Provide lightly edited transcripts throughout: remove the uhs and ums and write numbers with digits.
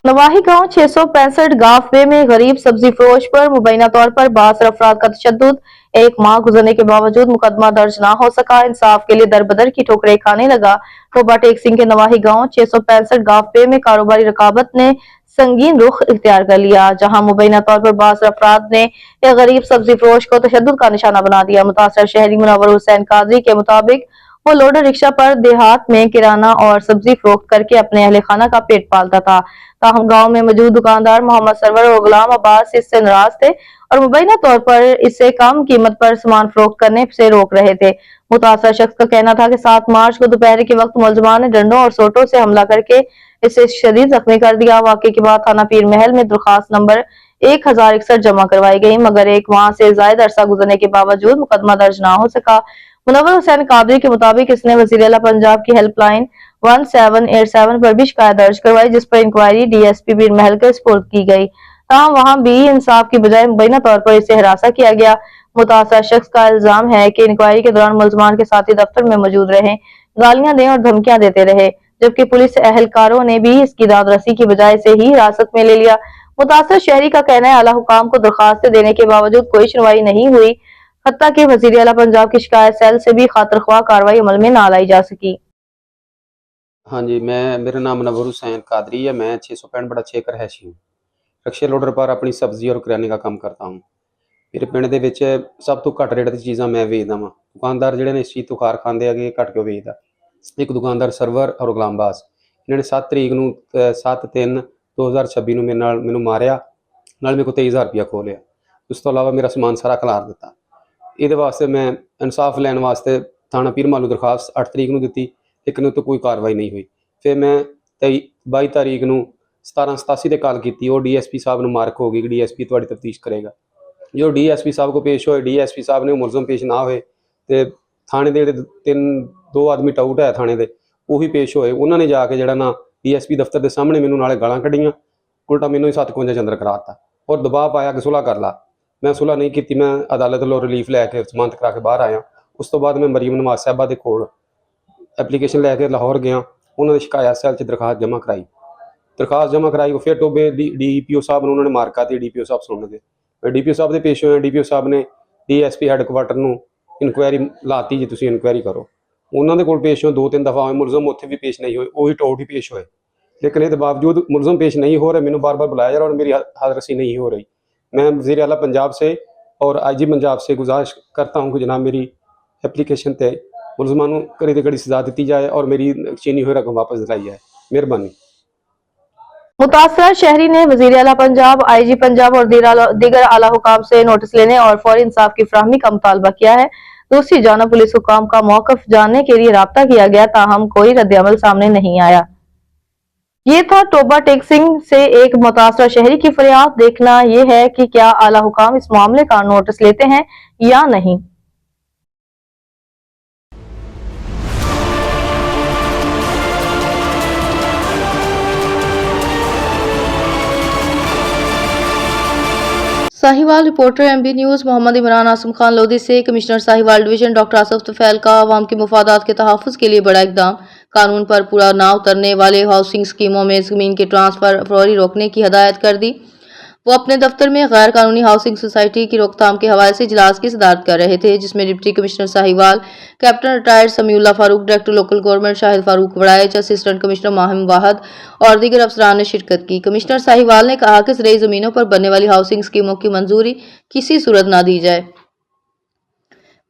नवाही गांव 665 गांव में गरीब सब्जी फरोश पर मुबैना तौर पर 62 अफराद का तशद्दुद। एक माह गुजरने के बावजूद मुकदमा दर्ज न हो सका। इंसाफ के लिए दर बदर की ठोकरें खाने लगा। टोबा टेक सिंह के नवाही गांव 665 गांव में कारोबारी रकाबत ने संगीन रुख इख्तियार कर लिया, जहां मुबैना तौर पर 62 अफराद ने एक गरीब सब्जी फरोश को तशद्दुद का निशाना बना दिया। मुतासर शहरी मुनव्वर हुसैन कादरी के मुताबिक वो लोडर रिक्शा पर देहात में किराना और सब्जी फरोख्त करके अपने अहले खाना का पेट पालता था। ताहम गांव में मौजूद दुकानदार मोहम्मद सरवर और गुलाम अब्बास इससे नाराज थे और मुबैना तौर पर इससे कम कीमत पर सामान फरोख्त करने से रोक रहे थे। मुतासर शख्स का कहना था कि 7 मार्च को दोपहर के वक्त मुलजमान ने डंडों और सोटों से हमला करके इसे शदीद जख्मी कर दिया। वाकये के बाद थाना पीर महल में दरखास्त नंबर 1061 जमा करवाई गई, मगर एक माह से ज्यादा अरसा गुजरने के बावजूद मुकदमा दर्ज न हो सका। मुनव्वर हुसैन कादरी के मुताबिक इसने वज़ीर आला पंजाब की हेल्पलाइन 1787 पर भी शिकायत दर्ज करवाई, जिस पर इंक्वायरी डीएसपी पीर महल के सुपुर्द की गई। ताहम वहां भी इंसाफ की बजाय मुबैना तौर पर इसे हिरासा किया गया। मुतासर शख्स का इल्जाम है कि इंक्वायरी के दौरान मुलजमान के साथी दफ्तर में मौजूद रहे, गालियां दें और धमकियां देते रहे, जबकि पुलिस एहलकारों ने भी इसकी दादरसी की बजाय इसे ही हिरासत में ले लिया। मुतासर शहरी का कहना है आला हुकाम को दरखास्तें देने के बावजूद कोई सुनवाई नहीं हुई, हत्ता कि वज़ीर आला पंजाब की शिकायत सेल से भी खातिरख्वाह कार्रवाई अमल में ना लाई जा सकी। हाँ जी, मेरा नाम मुनव्वर हुसैन कादरी है। मैं 665/6 का रहायशी हूँ। रिक्शे लोडर पर अपनी सब्जी और करियाने का काम करता हूँ। मेरे ਪਿੰਡ ਦੇ ਵਿੱਚ ਸਭ ਤੋਂ ਘੱਟ ਰੇਟ 'ਤੇ ਚੀਜ਼ਾਂ ਮੈਂ ਵੇਚਦਾ ਵਾਂ। ਦੁਕਾਨਦਾਰ ਜਿਹੜੇ ਨੇ ਇਸ ਚੀਜ਼ ਤੋਂ ਖਾਰ ਖਾਂਦੇ ਹੈਗੇ, ਘੱਟ ਕੇ ਵੇਚਦਾ। ਇੱਕ ਦੁਕਾਨਦਾਰ ਸਰਵਰ ਔਰ ਗੁਲਾਮ ਬਾਸ, ਇਹਨਾਂ ਨੇ 7 ਤਰੀਕ ਨੂੰ 7/3/2026 ਨੂੰ ਮੈਨੂੰ ਮਾਰਿਆ, ਨਾਲ ਮੇਰੇ ਕੋਲ 23,000 ਰੁਪਇਆ ਖੋਹ ਲਿਆ। ਉਸ ਤੋਂ ਇਲਾਵਾ ਮੇਰਾ ਸਮਾਨ ਸਾਰਾ ਖਿਲਾਰ ਦਿੱਤਾ। ਇਹਦੇ ਵਾਸਤੇ ਮੈਂ ਇਨਸਾਫ ਲੈਣ ਵਾਸਤੇ ਥਾਣਾ ਪੀਰ ਮਾਲੂ ਦਰਖਾਸਤ 8 ਤਰੀਕ ਨੂੰ ਦਿੱਤੀ, ਲੇਕਿਨ ਉਹ 'ਤੇ ਕੋਈ ਕਾਰਵਾਈ ਨਹੀਂ ਹੋਈ। ਫਿਰ ਮੈਂ 22 ਤਾਰੀਖ ਨੂੰ 1787 ਤੇ ਕਾਲ ਕੀਤੀ। ਉਹ ਡੀਐਸਪੀ ਸਾਹਿਬ ਨੂੰ ਮਾਰਕ ਹੋ ਗਈ ਕਿ ਡੀਐਸਪੀ ਤੁਹਾਡੀ ਤਫਤੀਸ਼ ਕਰੇਗਾ। ਜੋ ਡੀਐਸਪੀ ਸਾਹਿਬ को पेश ਹੋਏ, ਡੀਐਸਪੀ ਸਾਹਿਬ ਨੇ ਮੁਲਜ਼ਮ ਪੇਸ਼ ਨਾ ਹੋਏ ਤੇ ਥਾਣੇ ਦੇ ਜਿਹੜੇ 2 ਆਦਮੀ ਟਾਊਟ ਹੈ ਥਾਣੇ ਦੇ, ਉਹੀ ਪੇਸ਼ ਹੋਏ। ਉਹਨਾਂ ਨੇ ਜਾ ਕੇ ਜਿਹੜਾ ਨਾ ਡੀਐਸਪੀ ਦਫ਼ਤਰ ਦੇ ਸਾਹਮਣੇ ਮੈਨੂੰ ਨਾਲੇ ਗਾਲਾਂ ਕੱਢੀਆਂ, ਉਲਟਾ ਮੈਨੂੰ ਹੀ 57 ਚ ਅੰਦਰ ਕਰਾ ਦਿੱਤਾ ਔਰ ਦਬਾਅ ਪਾਇਆ ਕਿ ਸੁਲ੍ਹਾ ਕਰ ਲਾ। ਮੈਂ ਸੁਲ੍ਹਾ ਨਹੀਂ ਕੀਤੀ। ਮੈਂ ਅਦਾਲਤ ਵੱਲੋਂ ਰਿਲੀਫ ਲੈ ਕੇ ਜ਼ਮਾਨਤ ਕਰਾ ਕੇ ਬਾਹਰ ਆਇਆ। ਉਸ ਤੋਂ ਬਾਅਦ ਮੈਂ ਮਰੀਮ ਨਵਾਜ਼ ਸਾਹਿਬਾ ਦੇ ਕੋਲ ਐਪਲੀਕੇਸ਼ਨ ਲੈ ਕੇ ਲਾਹੌਰ ਗਿਆ। ਉਹਨਾਂ ਦੇ ਸ਼ਿਕਾਇਤ ਸੈੱਲ 'ਚ ਦਰਖਾਸਤ ਜਮ੍ਹਾਂ ਕਰਾਈ। ਉਹ ਫਿਰ ਟੋਬੇ ਡੀਪੀਓ ਸਾਹਿਬ ਨੂੰ ਉਹਨਾਂ ਨੇ ਮਾਰ ਕਰਤੀ। ਡੀਪੀਓ ਸਾਹਿਬ ਸੁਣਨਗੇ, ਡੀਪੀਓ ਸਾਹਿਬ ਦੇ ਪੇਸ਼ ਹੋਏ। ਡੀਪੀਓ ਸਾਹਿਬ ਨੇ ਡੀਐਸਪੀ ਹੈੱਡਕੁਆਟਰ ਨੂੰ ਇਨਕੁਆਇਰੀ ਲਾਤੀ ਜੀ, ਤੁਸੀਂ ਇਨਕੁਆਇਰੀ ਕਰੋ। ਉਹਨਾਂ ਦੇ ਕੋਲ ਪੇਸ਼ ਹੋਏ 2-3 ਦਫਾ ਹੋਏ, ਮੁਲਜ਼ਮ ਉੱਥੇ ਵੀ ਪੇਸ਼ ਨਹੀਂ ਹੋਏ, ਉਹੀ ਟੋਟ ਹੀ ਪੇਸ਼ ਹੋਏ। लेकिन इसके बावजूद मुलजम पेश नहीं हो रहे, मैंने बार बार बुलाया जा रहा और मेरी हाज़िरी नहीं हो रही। मैं वज़ीर आला पंजाब से और IG पंजाब से गुजारिश करता हूँ कि जनाब मेरी एप्लीकेशन पे मुलजमान को कड़ी से कड़ी सज़ा दी जाए और मेरी छीनी हुई रकम वापस दिलाई जाए। मेहरबानी। मुतासर शहरी ने वज़ीर आला पंजाब, IG पंजाब और दीगर आला हुकाम से नोटिस लेने और फौरी इंसाफ की फराहमी का मुतालबा किया है। दूसरी जानब पुलिस हुकाम का मौक़िफ़ जानने के लिए राब्ता किया गया, ताहम कोई रद्द-ए-अमल सामने नहीं आया। ये था टोबा टेक सिंह से एक मुतासर शहरी की फरियाद। देखना यह है कि क्या आला हुकाम इस मामले का नोटिस लेते हैं या नहीं। Sahiwal reporter MB news Mohammad Imran Asim Khan Lodhi से commissioner Sahiwal division doctor Asif Tufail का अवाम के मुफादात के तहफ़्फ़ुज़ के लिए बड़ा इक़दाम। कानून पर पूरा ना उतरने वाले हाउसिंग स्कीमों में ज़मीन के ट्रांसफ़र फौरी रोकने की हदायत कर दी। वो अपने दफ्तर में गैर कानूनी हाउसिंग सोसाइटी की रोकथाम के हवाले से इजलास की सदारत कर रहे थे, जिसमें deputy commissioner Sahiwal, captain retired Samiullah Farooq, director local government Shahid Farooq Warraich, assistant commissioner Mahim Wahid और दीगर अफसरान ने शिरकत की। कमिश्नर साहिवाल ने कहा कि ज़रूरी ज़मीनों पर बनने वाली हाउसिंग स्कीमों की मंजूरी किसी सूरत न दी जाए।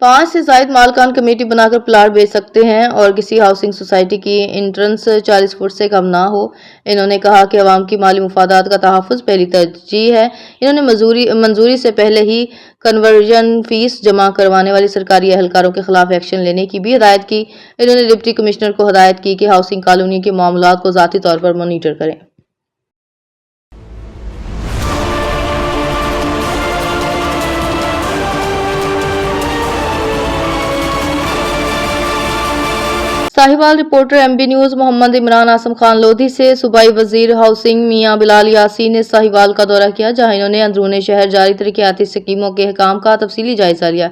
5 से ज़ायद मालकान कमेटी बनाकर प्लाट बेच सकते हैं और किसी हाउसिंग सोसाइटी की एंट्रेंस 40 फुट से कम ना हो। इन्होंने कहा कि अवाम की माली मुफादात का तहफ़्फ़ुज़ पहली तरजीह है। इन्होंने मंजूरी से पहले ही कन्वर्जन फीस जमा करवाने वाले सरकारी एहलकारों के खिलाफ एक्शन लेने की भी हदायत की। इन्होंने डिप्टी कमिश्नर को हदायत की कि हाउसिंग कॉलोनी के मामलात को ज़ाती तौर पर मॉनिटर करें। Sahiwal reporter MB news Mohammad Imran Asim Khan Lodhi से सूबाई वजीर हाउसिंग मियां बिलाल यासीन ने साहिवाल का दौरा किया, जहां इन्होंने अंदरूनी शहर जारी तरक्याती स्कीमों के अहकाम का तफसीली जायजा लिया।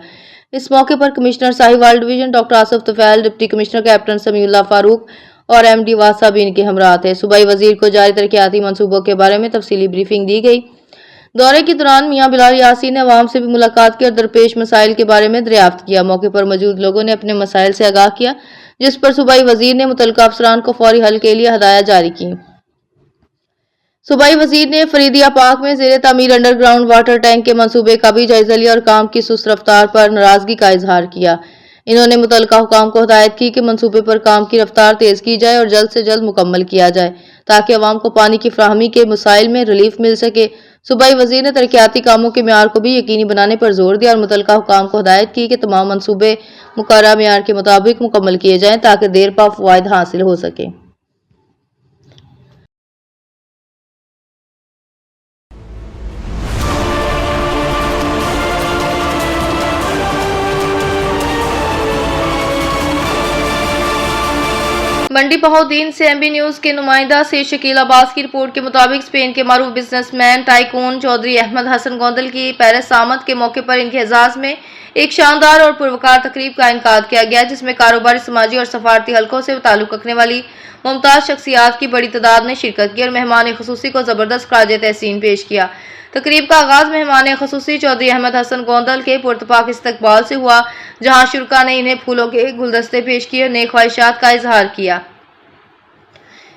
इस मौके पर commissioner Sahiwal division doctor Asif Tufail, deputy commissioner captain Samiullah Farooq और MD वासा भी इनके हमरा थे। सूबाई वजीर को जारी तरक्याती मंसूबों के बारे में तफसीली ब्रीफिंग दी गई। दौरे के दौरान मियां बिलाल यासीन ने अवाम से भी मुलाकात की और दरपेश मसाइल के बारे में दरियाफ्त किया। मौके पर मौजूद लोगों ने अपने मसाइल से आगाह किया, जिस पर सूबाई वजीर ने मुतल्लिका अफसरान को फौरी हल के लिए हदायत जारी की। सूबाई वजीर ने फरीदिया पार्क में ज़ेरे तामीर अंडरग्राउंड वाटर टैंक के मंसूबे का भी जायजा लिया और काम की सुस्त रफ्तार पर नाराजगी का इजहार किया। इन्होंने मुतल्लिका हुकाम को हदायत की कि मंसूबे पर काम की रफ्तार तेज की जाए और जल्द से जल्द मुकम्मल किया जाए ताकि अवाम को पानी की फराहमी के मसाइल में रिलीफ मिल सके। सूबाई वजीर ने तरक्याती कामों के म्यार को भी यकीनी बनाने पर जोर दिया और मुतल्लिका हुकाम को हदायत की कि तमाम मंसूबे मुकर्रर म्यार के मुताबिक मुकम्मल किए जाएं ताकि देर पा फ़वाइद हासिल हो सके। मंडी बहाउद्दीन से MB न्यूज के नुमाइंदा से शकील अब्बास की रिपोर्ट के मुताबिक स्पेन के मारूफ बिजनेसमैन टाइकून चौधरी अहमद हसन गोंदल की पैरिस आमद के मौके पर इनके एजाज में एक शानदार और पुरवकार तकरीब का इनकाद किया गया, जिसमें कारोबारी, समाजी और सफारती हलकों से ताल्लुक रखने वाली मुमताज शख्सियात की बड़ी तादाद ने शिरकत की और मेहमान खुसूसी को जबरदस्त खराज तहसीन पेश किया। तकरीब का आगाज मेहमान खुसूसी चौधरी अहमद हसन गोंदल के पुरतपाक इस्तकबाल से हुआ, जहां शुरका ने इन्हें फूलों के गुलदस्ते पेश किए और नेक ख्वाहिशात का इजहार किया।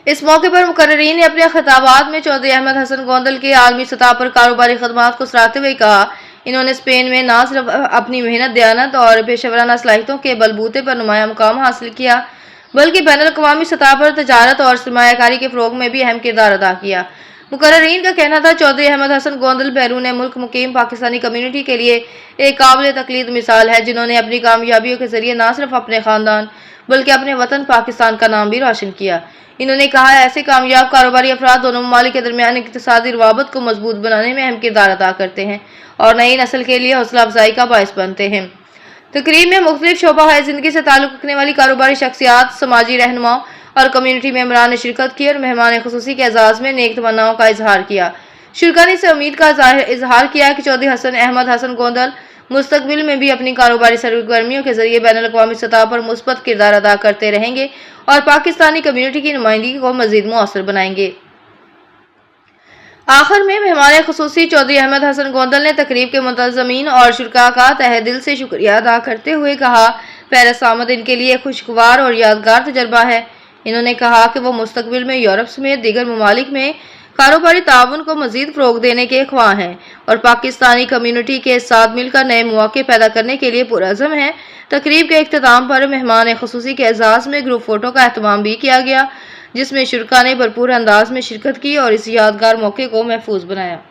इस मौके पर मुकर्ररीन ने अपने खिताबात में चौधरी अहमद हसन गोंदल के आलमी सतह पर कारोबारी खदमात को सराहते हुए कहा, इन्होंने स्पेन में न सिर्फ अपनी मेहनत, दयानत और पेशेवराना सलाहियतों के बलबूते पर नुमाया मुकाम हासिल किया, बल्कि बैनुल-अक़वामी सतह पर तजारत और सरमायाकारी के फ़रोग़ में भी अहम किरदार अदा किया। मुकर्ररीन का कहना था, चौधरी अहमद हसन गोंदल बैरून मुल्क मुकीम पाकिस्तानी कम्यूनिटी के लिए एक काबिल तक़लीद मिसाल है, जिन्होंने अपनी कामयाबियों के जरिए न सिर्फ अपने ख़ानदान बल्कि अपने वतन पाकिस्तान का नाम भी रोशन किया। इन्होंने कहा, ऐसे कामयाब कारोबारी अफराद दोनों ममालिक के दरमियान इक़्तिसादी रवाबत को मजबूत बनाने में अहम किरदार अदा करते हैं और नई नस्ल के लिए हौसला अफजाई का बाइस बनते हैं। तकरीब में मुख्तलिफ शोबा है ज़िंदगी से ताल्लुक़ रखने वाली कारोबारी शख्सियात, समाजी रहनुमाओं और कम्यूनिटी मेंबरान ने शिरकत की और मेहमान खुसूसी के एजाज़ में नेक तमन्नाओं का इजहार किया। शुरका ने इस उम्मीद का इजहार किया कि चौधरी अहमद हसन गोंदल मुस्तकबिल में भी अपनी कारोबारी सरगर्मियों के जरिए बैनुल-अक़वामी सतह पर मुस्बत किरदार अदा करते रहेंगे और पाकिस्तानी कम्यूनिटी की नुमाइंदगी को मज़ीद मुअस्सर बनाएंगे। आखिर में मेहमान खुसूसी चौधरी अहमद हसन गोंदल ने तकरीब के मुंतज़मीन और शुरका का तहे दिल से शुक्रिया अदा करते हुए कहा, पैरिस आमद इनके लिए खुशगवार और यादगार तजर्बा है। इन्होंने कहा कि वो मुस्तकबिल में यूरोप समेत दीगर ममालिक में कारोबारी ताउन को मजीद फ़रोग़ देने के ख्वाह हैं और पाकिस्तानी कम्यूनिटी के साथ मिलकर नए मौके पैदा करने के लिए पुरअज़म हैं। तकरीब के इख्तिताम पर मेहमान खुसूसी के एजाज़ में ग्रुप फ़ोटो का एहतमाम भी किया गया, जिसमें शुरका ने भरपूर अंदाज में शिरकत की और इस यादगार मौके को महफूज बनाया।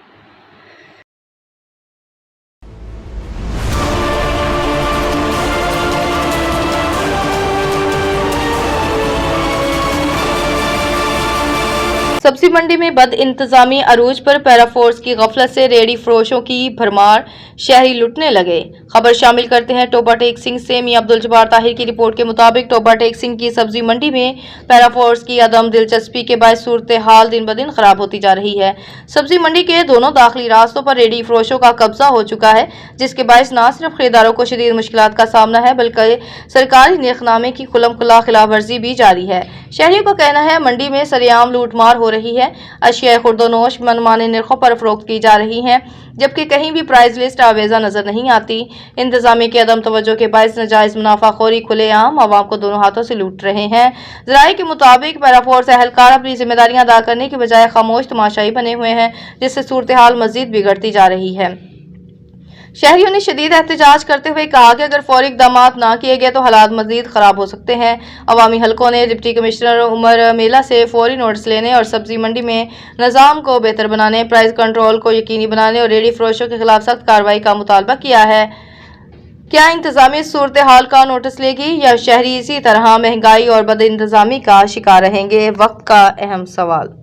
सब्जी मंडी में बद इंतजामी अरूज पर पैराफोर्स की गफलत से रेडी फरोशों की भरमार, शहरी लुटने लगे। खबर शामिल करते हैं टोबा टेक सिंह से। मियां अब्दुल जब्बार ताहिर की रिपोर्ट के मुताबिक टोबा टेक सिंह की सब्जी मंडी में पैराफोर्स की अदम दिलचस्पी के बायस सूरत हाल दिन ब दिन खराब होती जा रही है। सब्जी मंडी के दोनों दाखिली रास्तों पर रेडी फरोशों का कब्जा हो चुका है, जिसके बायस न सिर्फ खरीदारों को शदीद मुश्किलात का सामना है बल्कि सरकारी नेकनामे की खुल्लम-खुल्ला खिलाफ वर्जी भी जारी है। शहरियों का कहना है, मंडी में सरेआम लूटमार हो रही है, अशिया खुर्दोनोश मनमाने निर्खों पर फरोख्त की जा रही हैं, जबकि कहीं भी प्राइस लिस्ट आवेजा नजर नहीं आती। इंतजामी के अदम तवज्जो के बायस नाजायज मुनाफाखोरी खुलेआम आवाम को दोनों हाथों से लूट रहे हैं। ज़राए के मुताबिक पैराफोर्स अहलकार अपनी जिम्मेदारियां अदा करने की बजाय खामोश तमाशाई बने हुए हैं, जिससे सूरत हाल मजीद बिगड़ती जा रही है। शहरियों ने शदीद एहतजाज करते हुए कहा कि अगर फौरी इक़दामात ना किए गए तो हालात मजीद खराब हो सकते हैं। अवामी हलकों ने डिप्टी कमिश्नर उमर मेला से फौरी नोटिस लेने और सब्जी मंडी में निज़ाम को बेहतर बनाने, प्राइस कंट्रोल को यकीनी बनाने और रेडी फरोशों के खिलाफ सख्त कार्रवाई का मुतालबा किया है। क्या इंतजामी सूरत हाल का नोटिस लेगी या शहरी इसी तरह महंगाई और बद इंतजामी का शिकार रहेंगे? वक्त का अहम सवाल।